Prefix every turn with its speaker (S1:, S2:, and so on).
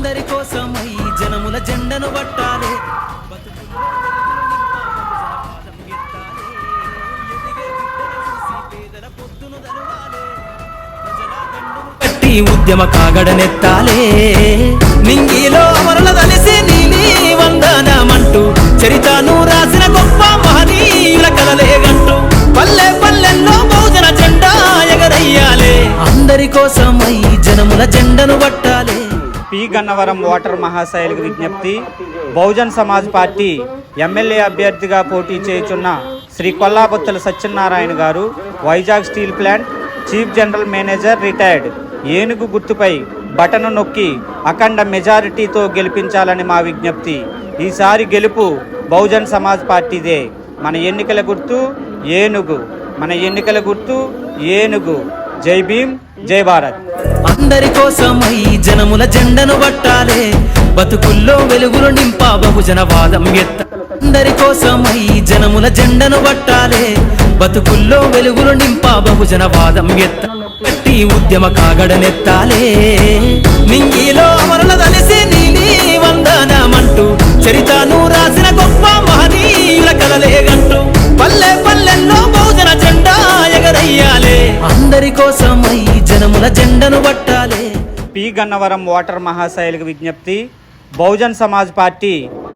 S1: అందరి కోసమై జనముల జెండను పట్టాలే ఉద్యమ కాగడనెత్తాలే నింగిలో అమరుల దలిసి నీలి వందనమంటూ చరితను రాసిన గొప్ప మహనీయుల కలలేగంటూ పల్లె పల్లెల్లో బహుజన జెండా ఎగరయ్యాలే అందరి కోసమై జనముల జెండను పట్టాలే.
S2: పి గన్నవరం ఓటర్ మహాశైలకు విజ్ఞప్తి. బహుజన్ సమాజ్ పార్టీ ఎమ్మెల్యే అభ్యర్థిగా పోటీ చేయుచున్న శ్రీ కొల్లాబొత్తుల సత్యనారాయణ గారు Vizag steel plant chief general manager retired ఏనుగు గుర్తుపై బటను నొక్కి అఖండ మెజారిటీతో గెలిపించాలని మా విజ్ఞప్తి. ఈసారి గెలుపు బహుజన్ సమాజ్ పార్టీదే. మన ఎన్నికల గుర్తు ఏనుగు, మన ఎన్నికల గుర్తు ఏనుగు. జై భీమ్, జై భారత్.
S1: అందరి కోసమై జనముల జెండను పట్టాలే బతుకుల్లో వెలుగులు నింపా బహుజన వాదం ఎత్త. అందరి కోసమై జనముల జెండను పట్టాలే బతుకుల్లో వెలుగులు నింపా బహుజన వాదం ఎత్త. ఉద్యమ కాగడనెత్తాలే నింగిలో అమరుల దలిసి నీలి వందనమంటూ చరితను రాసిన గొప్ప మహనీయుల కలలేగంటూ పల్లె పల్లెల్లో బహుజన జెండా ఎగరయ్యాలే అందరి కోసమై జనముల జెండను పట్టాలే.
S2: పి గన్నవరం ఓటర్ మహాశైలకు విజ్ఞప్తి. బహుజన్ సమాజ్ పార్టీ